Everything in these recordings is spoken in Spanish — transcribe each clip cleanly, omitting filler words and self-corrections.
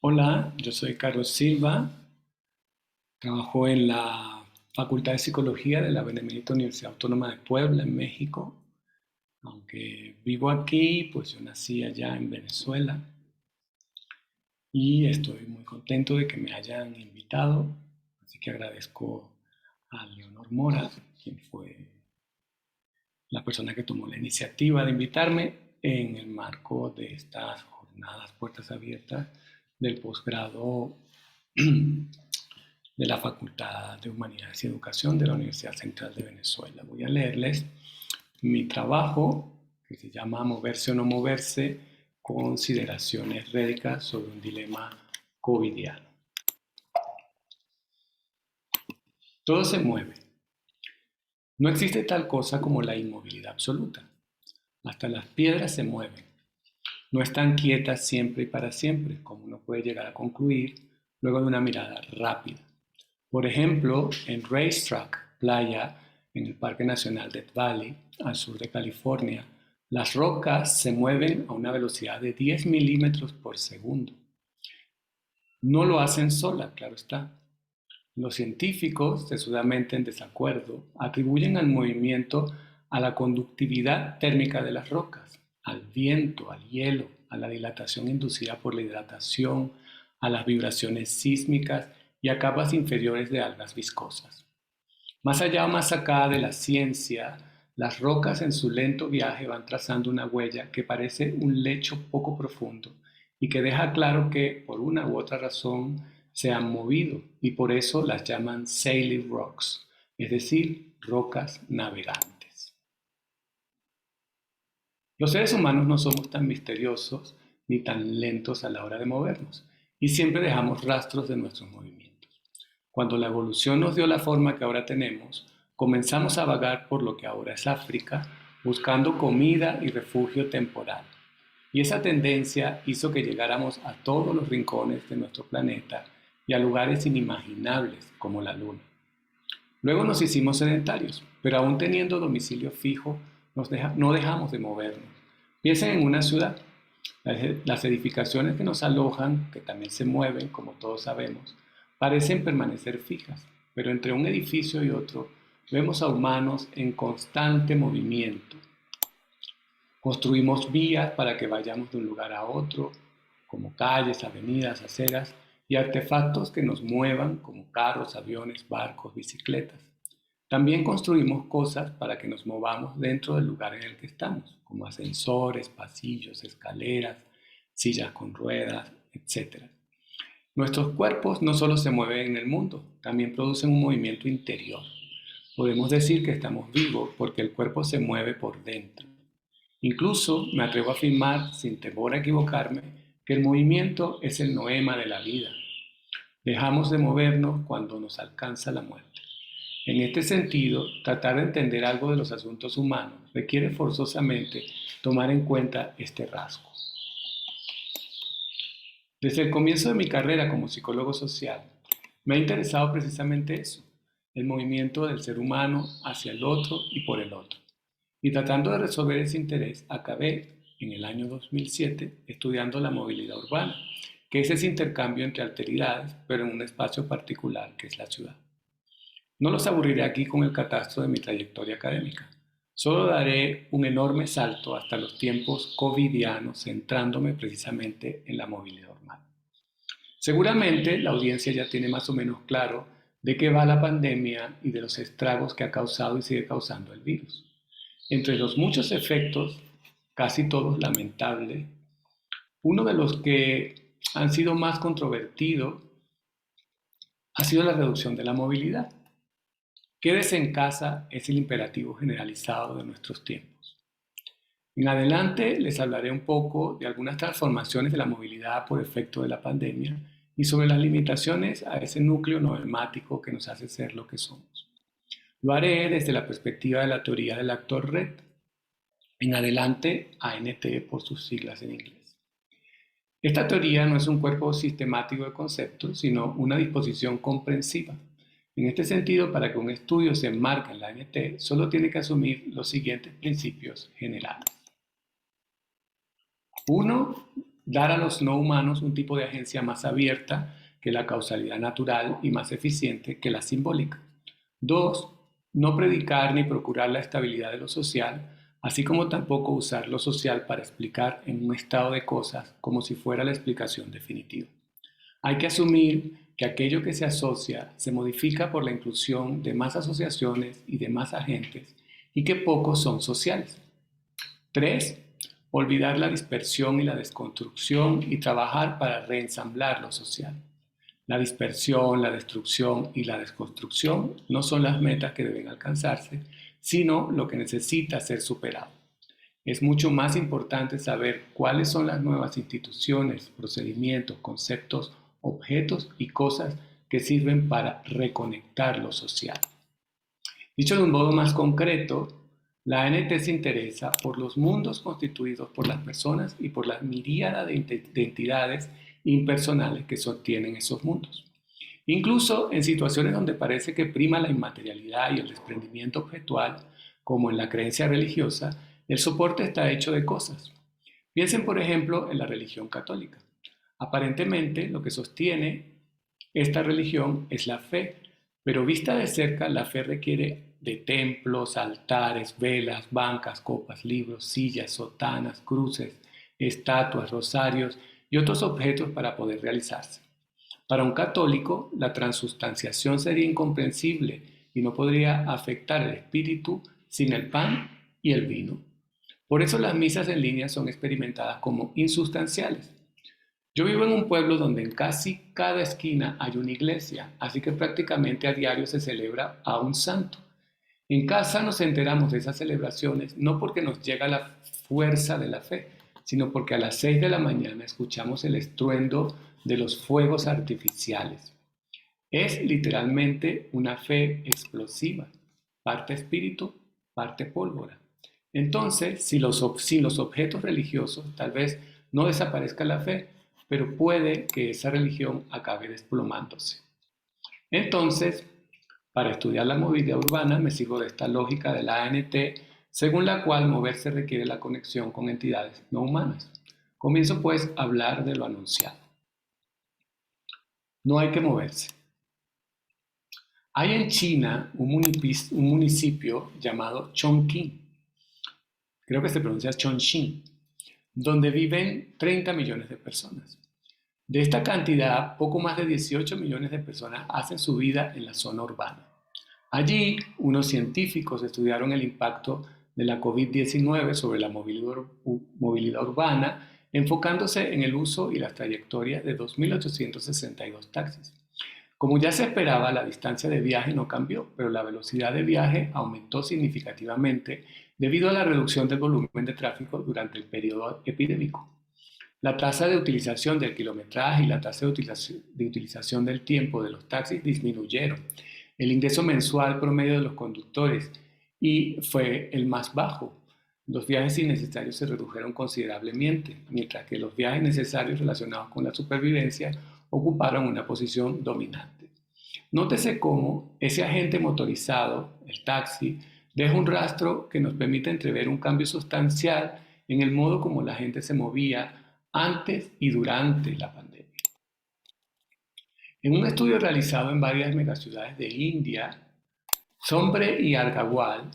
Hola, yo soy Carlos Silva, trabajo en la Facultad de Psicología de la Benemérita Universidad Autónoma de Puebla, en México. Aunque vivo aquí, pues yo nací allá en Venezuela y estoy muy contento de que me hayan invitado, así que agradezco a Leonor Mora, quien fue la persona que tomó la iniciativa de invitarme en el marco de estas jornadas puertas abiertas del posgrado de la Facultad de Humanidades y Educación de la Universidad Central de Venezuela. Voy a leerles mi trabajo, que se llama Moverse o no moverse, consideraciones rédicas sobre un dilema covidiano. Todo se mueve. No existe tal cosa como la inmovilidad absoluta. Hasta las piedras se mueven. No están quietas siempre y para siempre, como uno puede llegar a concluir luego de una mirada rápida. Por ejemplo, en Racetrack, playa en el Parque Nacional Death Valley, al sur de California, las rocas se mueven a una velocidad de 10 milímetros por segundo. No lo hacen solas, claro está. Los científicos, sesudamente en desacuerdo, atribuyen al movimiento a la conductividad térmica de las rocas, al viento, al hielo, a la dilatación inducida por la hidratación, a las vibraciones sísmicas y a capas inferiores de algas viscosas. Más allá o más acá de la ciencia, las rocas en su lento viaje van trazando una huella que parece un lecho poco profundo y que deja claro que, por una u otra razón, se han movido y por eso las llaman sailing rocks, es decir, rocas navegantes. Los seres humanos no somos tan misteriosos ni tan lentos a la hora de movernos y siempre dejamos rastros de nuestros movimientos. Cuando la evolución nos dio la forma que ahora tenemos, comenzamos a vagar por lo que ahora es África, buscando comida y refugio temporal. Y esa tendencia hizo que llegáramos a todos los rincones de nuestro planeta y a lugares inimaginables como la Luna. Luego nos hicimos sedentarios, pero aún teniendo domicilio fijo, no dejamos de movernos. Piensen en una ciudad. Las edificaciones que nos alojan, que también se mueven, como todos sabemos, parecen permanecer fijas, pero entre un edificio y otro vemos a humanos en constante movimiento. Construimos vías para que vayamos de un lugar a otro, como calles, avenidas, aceras, y artefactos que nos muevan, como carros, aviones, barcos, bicicletas. También construimos cosas para que nos movamos dentro del lugar en el que estamos, como ascensores, pasillos, escaleras, sillas con ruedas, etc. Nuestros cuerpos no solo se mueven en el mundo, también producen un movimiento interior. Podemos decir que estamos vivos porque el cuerpo se mueve por dentro. Incluso me atrevo a afirmar, sin temor a equivocarme, que el movimiento es el noema de la vida. Dejamos de movernos cuando nos alcanza la muerte. En este sentido, tratar de entender algo de los asuntos humanos requiere forzosamente tomar en cuenta este rasgo. Desde el comienzo de mi carrera como psicólogo social, me ha interesado precisamente eso, el movimiento del ser humano hacia el otro y por el otro. Y tratando de resolver ese interés, acabé en el año 2007 estudiando la movilidad urbana, que es ese intercambio entre alteridades, pero en un espacio particular que es la ciudad. No los aburriré aquí con el catastro de mi trayectoria académica. Solo daré un enorme salto hasta los tiempos covidianos, centrándome precisamente en la movilidad urbana. Seguramente la audiencia ya tiene más o menos claro de qué va la pandemia y de los estragos que ha causado y sigue causando el virus. Entre los muchos efectos, casi todos lamentables, uno de los que han sido más controvertidos ha sido la reducción de la movilidad. Quédese en casa es el imperativo generalizado de nuestros tiempos. En adelante les hablaré un poco de algunas transformaciones de la movilidad por efecto de la pandemia y sobre las limitaciones a ese núcleo noemático que nos hace ser lo que somos. Lo haré desde la perspectiva de la teoría del actor red, en adelante ANT por sus siglas en inglés. Esta teoría no es un cuerpo sistemático de conceptos, sino una disposición comprensiva. En este sentido, para que un estudio se enmarque en la ANT, solo tiene que asumir los siguientes principios generales. 1. Dar a los no humanos un tipo de agencia más abierta que la causalidad natural y más eficiente que la simbólica. 2. No predicar ni procurar la estabilidad de lo social, así como tampoco usar lo social para explicar en un estado de cosas como si fuera la explicación definitiva. Hay que asumir que aquello que se asocia se modifica por la inclusión de más asociaciones y de más agentes y que pocos son sociales. 3. Olvidar la dispersión y la desconstrucción y trabajar para reensamblar lo social. La dispersión, la destrucción y la desconstrucción no son las metas que deben alcanzarse, sino lo que necesita ser superado. Es mucho más importante saber cuáles son las nuevas instituciones, procedimientos, conceptos, objetos y cosas que sirven para reconectar lo social. Dicho de un modo más concreto, la ANT se interesa por los mundos constituidos por las personas y por la miríada de entidades impersonales que sostienen esos mundos. Incluso en situaciones donde parece que prima la inmaterialidad y el desprendimiento objetual, como en la creencia religiosa, el soporte está hecho de cosas. Piensen, por ejemplo, en la religión católica. Aparentemente, lo que sostiene esta religión es la fe, pero vista de cerca, la fe requiere de templos, altares, velas, bancas, copas, libros, sillas, sotanas, cruces, estatuas, rosarios y otros objetos para poder realizarse. Para un católico, la transustanciación sería incomprensible y no podría afectar el espíritu sin el pan y el vino. Por eso las misas en línea son experimentadas como insustanciales. Yo vivo en un pueblo donde en casi cada esquina hay una iglesia, así que prácticamente a diario se celebra a un santo. En casa nos enteramos de esas celebraciones no porque nos llega la fuerza de la fe, sino porque a las 6 de la mañana escuchamos el estruendo de los fuegos artificiales. Es literalmente una fe explosiva, parte espíritu, parte pólvora. Entonces, sin los objetos religiosos, tal vez no desaparezca la fe, pero puede que esa religión acabe desplomándose. Entonces, para estudiar la movilidad urbana me sigo de esta lógica de la ANT, según la cual moverse requiere la conexión con entidades no humanas. Comienzo pues a hablar de lo anunciado. No hay que moverse. Hay en China un municipio llamado Chongqing, creo que se pronuncia Chongqing, donde viven 30 millones de personas. De esta cantidad, poco más de 18 millones de personas hacen su vida en la zona urbana. Allí, unos científicos estudiaron el impacto de la COVID-19 sobre la movilidad urbana, enfocándose en el uso y las trayectorias de 2.862 taxis. Como ya se esperaba, la distancia de viaje no cambió, pero la velocidad de viaje aumentó significativamente debido a la reducción del volumen de tráfico durante el periodo epidémico. La tasa de utilización del kilometraje y la tasa de utilización del tiempo de los taxis disminuyeron. El ingreso mensual promedio de los conductores fue el más bajo. Los viajes innecesarios se redujeron considerablemente, mientras que los viajes necesarios relacionados con la supervivencia ocuparon una posición dominante. Nótese cómo ese agente motorizado, el taxi, deja un rastro que nos permite entrever un cambio sustancial en el modo como la gente se movía antes y durante la pandemia. En un estudio realizado en varias megaciudades de India, Sombre y Argawal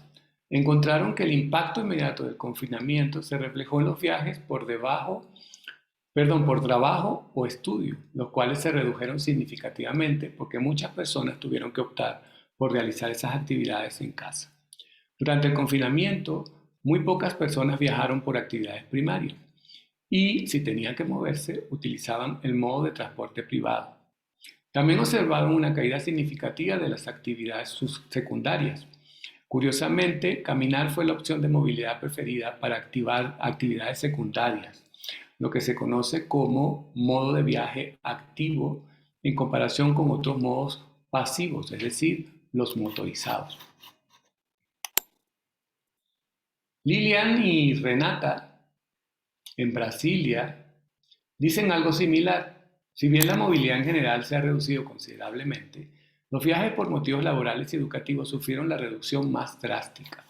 encontraron que el impacto inmediato del confinamiento se reflejó en los viajes por trabajo o estudio, los cuales se redujeron significativamente porque muchas personas tuvieron que optar por realizar esas actividades en casa. Durante el confinamiento, muy pocas personas viajaron por actividades primarias y si tenían que moverse, utilizaban el modo de transporte privado. También observaron una caída significativa de las actividades secundarias. Curiosamente, caminar fue la opción de movilidad preferida para activar actividades secundarias, lo que se conoce como modo de viaje activo en comparación con otros modos pasivos, es decir, los motorizados. Lilian y Renata, en Brasilia, dicen algo similar. Si bien la movilidad en general se ha reducido considerablemente, los viajes por motivos laborales y educativos sufrieron la reducción más drástica.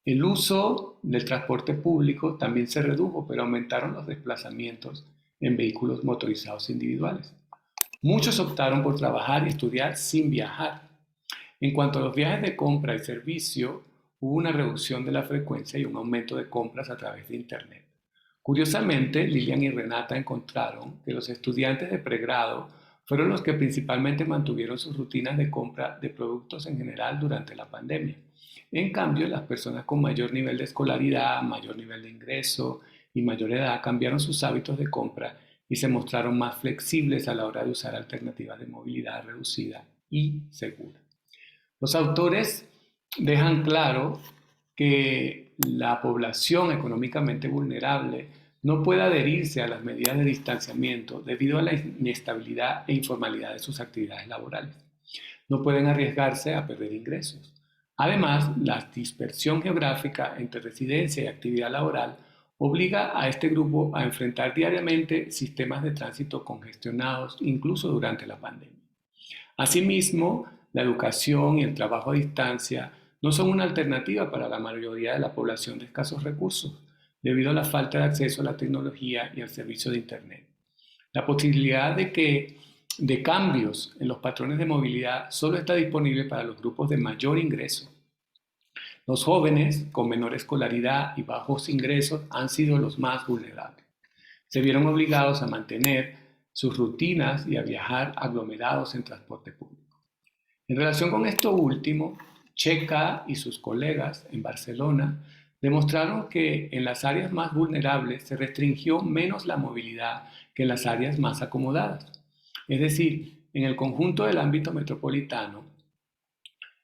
El uso del transporte público también se redujo, pero aumentaron los desplazamientos en vehículos motorizados individuales. Muchos optaron por trabajar y estudiar sin viajar. En cuanto a los viajes de compra y servicio, hubo una reducción de la frecuencia y un aumento de compras a través de Internet. Curiosamente, Lilian y Renata encontraron que los estudiantes de pregrado fueron los que principalmente mantuvieron sus rutinas de compra de productos en general durante la pandemia. En cambio, las personas con mayor nivel de escolaridad, mayor nivel de ingreso y mayor edad cambiaron sus hábitos de compra y se mostraron más flexibles a la hora de usar alternativas de movilidad reducida y segura. Los autores dejan claro que la población económicamente vulnerable no puede adherirse a las medidas de distanciamiento debido a la inestabilidad e informalidad de sus actividades laborales. No pueden arriesgarse a perder ingresos. Además, la dispersión geográfica entre residencia y actividad laboral obliga a este grupo a enfrentar diariamente sistemas de tránsito congestionados, incluso durante la pandemia. Asimismo, la educación y el trabajo a distancia no son una alternativa para la mayoría de la población de escasos recursos, debido a la falta de acceso a la tecnología y al servicio de Internet. La posibilidad de cambios en los patrones de movilidad solo está disponible para los grupos de mayor ingreso. Los jóvenes con menor escolaridad y bajos ingresos han sido los más vulnerables. Se vieron obligados a mantener sus rutinas y a viajar aglomerados en transporte público. En relación con esto último, Checa y sus colegas en Barcelona demostraron que en las áreas más vulnerables se restringió menos la movilidad que en las áreas más acomodadas. Es decir, en el conjunto del ámbito metropolitano,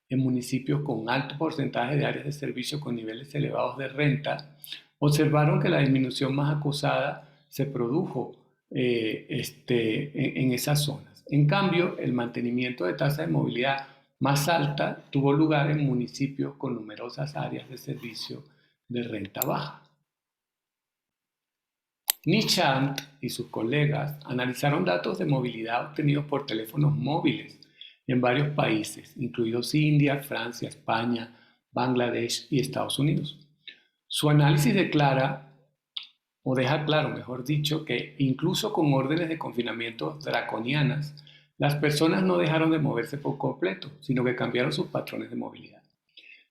en municipios con alto porcentaje de áreas de servicio con niveles elevados de renta, observaron que la disminución más acusada se produjo en esas zonas. En cambio, el mantenimiento de tasa de movilidad más alta tuvo lugar en municipios con numerosas áreas de servicio de renta baja. Nishant y sus colegas analizaron datos de movilidad obtenidos por teléfonos móviles en varios países, incluidos India, Francia, España, Bangladesh y Estados Unidos. Su análisis deja claro, mejor dicho, que incluso con órdenes de confinamiento draconianas, las personas no dejaron de moverse por completo, sino que cambiaron sus patrones de movilidad.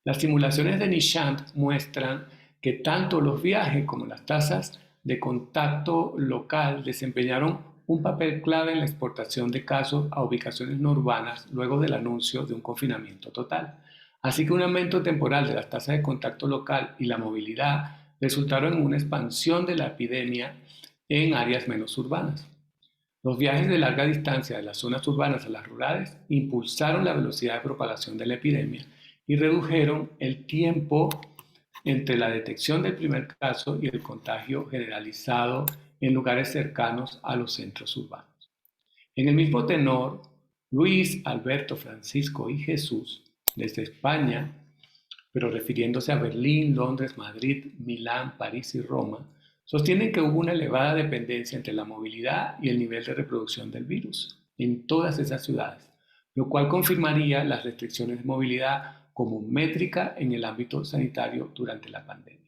Las simulaciones de Nishant muestran que tanto los viajes como las tasas de contacto local desempeñaron un papel clave en la exportación de casos a ubicaciones no urbanas luego del anuncio de un confinamiento total. Así que un aumento temporal de las tasas de contacto local y la movilidad resultaron en una expansión de la epidemia en áreas menos urbanas. Los viajes de larga distancia de las zonas urbanas a las rurales impulsaron la velocidad de propagación de la epidemia y redujeron el tiempo entre la detección del primer caso y el contagio generalizado en lugares cercanos a los centros urbanos. En el mismo tenor, Luis, Alberto, Francisco y Jesús, desde España, pero refiriéndose a Berlín, Londres, Madrid, Milán, París y Roma, sostienen que hubo una elevada dependencia entre la movilidad y el nivel de reproducción del virus en todas esas ciudades, lo cual confirmaría las restricciones de movilidad como métrica en el ámbito sanitario durante la pandemia.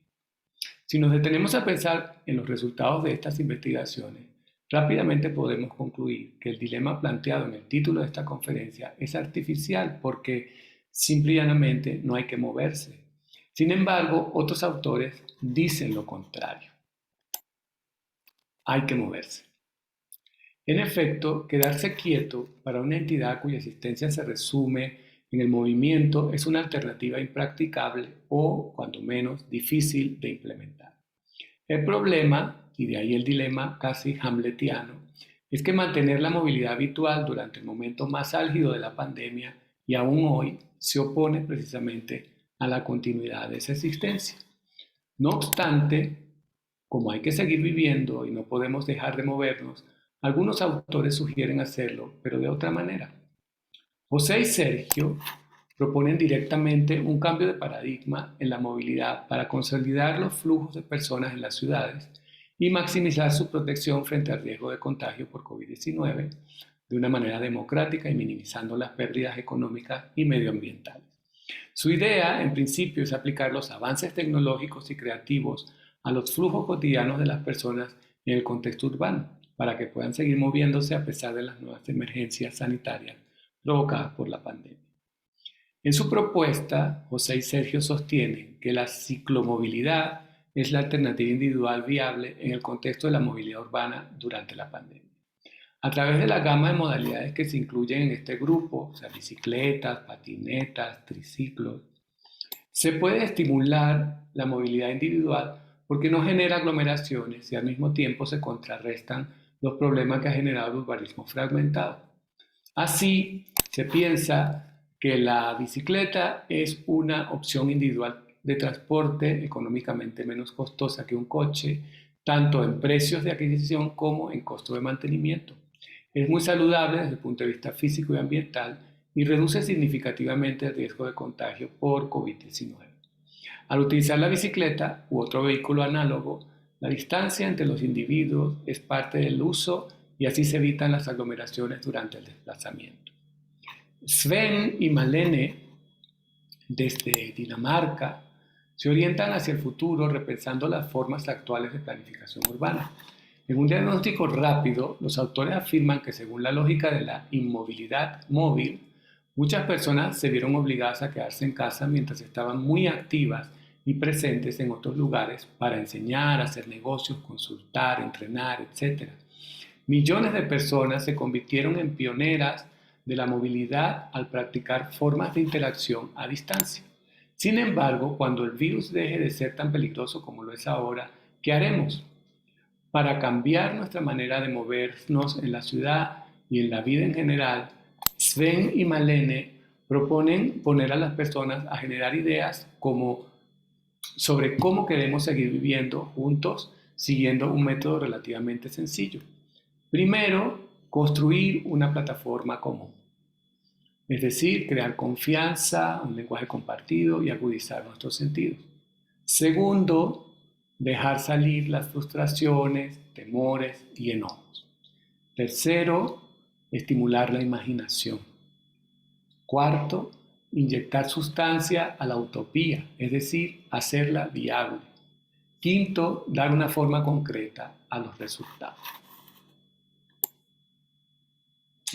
Si nos detenemos a pensar en los resultados de estas investigaciones, rápidamente podemos concluir que el dilema planteado en el título de esta conferencia es artificial porque simple y llanamente no hay que moverse. Sin embargo, otros autores dicen lo contrario. Hay que moverse. En efecto, quedarse quieto para una entidad cuya existencia se resume en el movimiento es una alternativa impracticable o, cuando menos, difícil de implementar. El problema, y de ahí el dilema casi hamletiano, es que mantener la movilidad habitual durante el momento más álgido de la pandemia y aún hoy se opone precisamente a la continuidad de esa existencia. No obstante, como hay que seguir viviendo y no podemos dejar de movernos, algunos autores sugieren hacerlo, pero de otra manera. José y Sergio proponen directamente un cambio de paradigma en la movilidad para consolidar los flujos de personas en las ciudades y maximizar su protección frente al riesgo de contagio por COVID-19 de una manera democrática y minimizando las pérdidas económicas y medioambientales. Su idea, en principio, es aplicar los avances tecnológicos y creativos a los flujos cotidianos de las personas en el contexto urbano, para que puedan seguir moviéndose a pesar de las nuevas emergencias sanitarias provocadas por la pandemia. En su propuesta, José y Sergio sostienen que la ciclomovilidad es la alternativa individual viable en el contexto de la movilidad urbana durante la pandemia. A través de la gama de modalidades que se incluyen en este grupo, o sea, bicicletas, patinetas, triciclos, se puede estimular la movilidad individual porque no genera aglomeraciones y al mismo tiempo se contrarrestan los problemas que ha generado el urbanismo fragmentado. Así, se piensa que la bicicleta es una opción individual de transporte económicamente menos costosa que un coche, tanto en precios de adquisición como en costo de mantenimiento. Es muy saludable desde el punto de vista físico y ambiental y reduce significativamente el riesgo de contagio por COVID-19. Al utilizar la bicicleta u otro vehículo análogo, la distancia entre los individuos es parte del uso y así se evitan las aglomeraciones durante el desplazamiento. Sven y Malene, desde Dinamarca, se orientan hacia el futuro repensando las formas actuales de planificación urbana. En un diagnóstico rápido, los autores afirman que según la lógica de la inmovilidad móvil, muchas personas se vieron obligadas a quedarse en casa mientras estaban muy activas y presentes en otros lugares para enseñar, hacer negocios, consultar, entrenar, etc. Millones de personas se convirtieron en pioneras de la movilidad al practicar formas de interacción a distancia. Sin embargo, cuando el virus deje de ser tan peligroso como lo es ahora, ¿qué haremos? Para cambiar nuestra manera de movernos en la ciudad y en la vida en general, Sven y Malene proponen poner a las personas a generar ideas sobre cómo queremos seguir viviendo juntos siguiendo un método relativamente sencillo. Primero, construir una plataforma común, es decir, crear confianza, un lenguaje compartido y agudizar nuestros sentidos. Segundo, dejar salir las frustraciones, temores y enojos. Tercero, estimular la imaginación. Cuarto, inyectar sustancia a la utopía, es decir, hacerla viable. Quinto, dar una forma concreta a los resultados.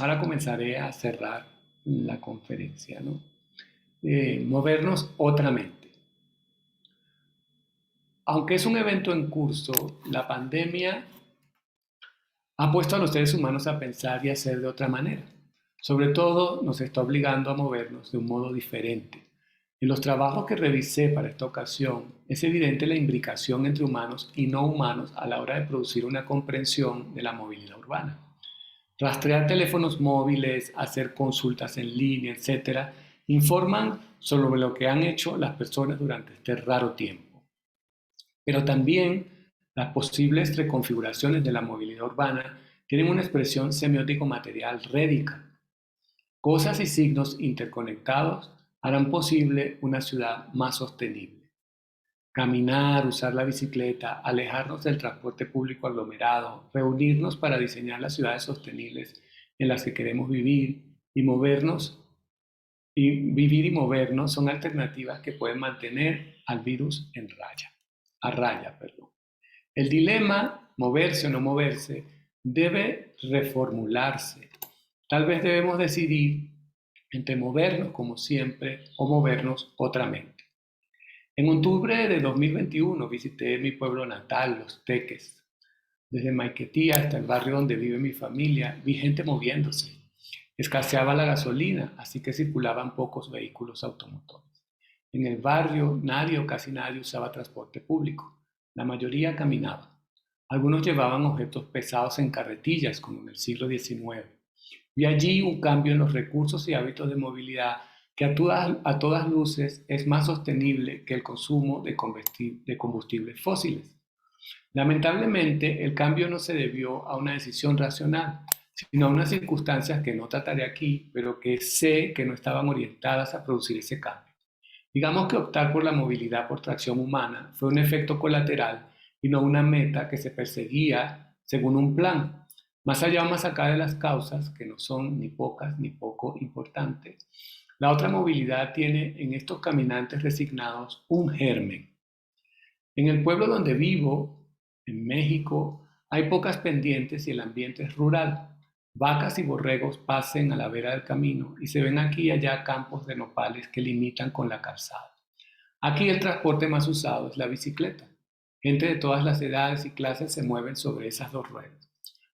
Ahora comenzaré a cerrar la conferencia, ¿no? Movernos otra mente. Aunque es un evento en curso, la pandemia ha puesto a los seres humanos a pensar y a hacer de otra manera. Sobre todo, nos está obligando a movernos de un modo diferente. En los trabajos que revisé para esta ocasión, es evidente la imbricación entre humanos y no humanos a la hora de producir una comprensión de la movilidad urbana. Rastrear teléfonos móviles, hacer consultas en línea, etc., informan sobre lo que han hecho las personas durante este raro tiempo. Pero también las posibles reconfiguraciones de la movilidad urbana tienen una expresión semiótico-material rédica. Cosas y signos interconectados harán posible una ciudad más sostenible. Caminar, usar la bicicleta, alejarnos del transporte público aglomerado, reunirnos para diseñar las ciudades sostenibles en las que queremos vivir y movernos. Vivir y movernos son alternativas que pueden mantener al virus a raya. El dilema, moverse o no moverse, debe reformularse. Tal vez debemos decidir entre movernos como siempre o movernos otramente. En octubre de 2021 visité mi pueblo natal, Los Teques. Desde Maiquetía hasta el barrio donde vive mi familia, vi gente moviéndose. Escaseaba la gasolina, así que circulaban pocos vehículos automotores. En el barrio, nadie o casi nadie usaba transporte público. La mayoría caminaba. Algunos llevaban objetos pesados en carretillas, como en el siglo XIX. Vi allí un cambio en los recursos y hábitos de movilidad que a todas luces es más sostenible que el consumo de combustibles fósiles. Lamentablemente, el cambio no se debió a una decisión racional, sino a unas circunstancias que no trataré aquí, pero que sé que no estaban orientadas a producir ese cambio. Digamos que optar por la movilidad por tracción humana fue un efecto colateral y no una meta que se perseguía según un plan. Más allá o más acá de las causas, que no son ni pocas ni poco importantes, la otra movilidad tiene en estos caminantes resignados un germen. En el pueblo donde vivo, en México, hay pocas pendientes y el ambiente es rural. Vacas y borregos pasen a la vera del camino y se ven aquí y allá campos de nopales que limitan con la calzada. Aquí el transporte más usado es la bicicleta. Gente de todas las edades y clases se mueven sobre esas dos ruedas.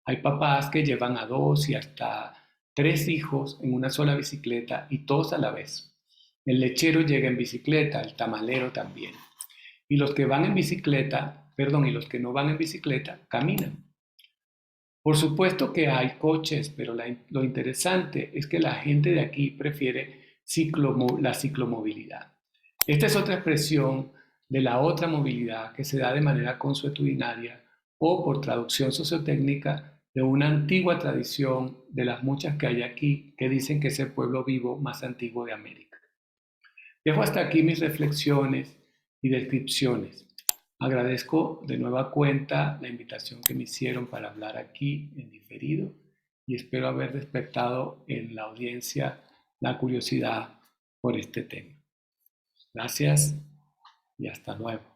Hay papás que llevan a 2 y hasta 3 hijos en una sola bicicleta y todos a la vez. El lechero llega en bicicleta, el tamalero también. Y los que van en bicicleta, perdón, y los que no van en bicicleta, caminan. Por supuesto que hay coches, pero lo interesante es que la gente de aquí prefiere la ciclomovilidad. Esta es otra expresión de la otra movilidad que se da de manera consuetudinaria o por traducción sociotécnica de una antigua tradición de las muchas que hay aquí que dicen que es el pueblo vivo más antiguo de América. Dejo hasta aquí mis reflexiones y descripciones. Agradezco de nueva cuenta la invitación que me hicieron para hablar aquí en diferido y espero haber despertado en la audiencia la curiosidad por este tema. Gracias y hasta luego.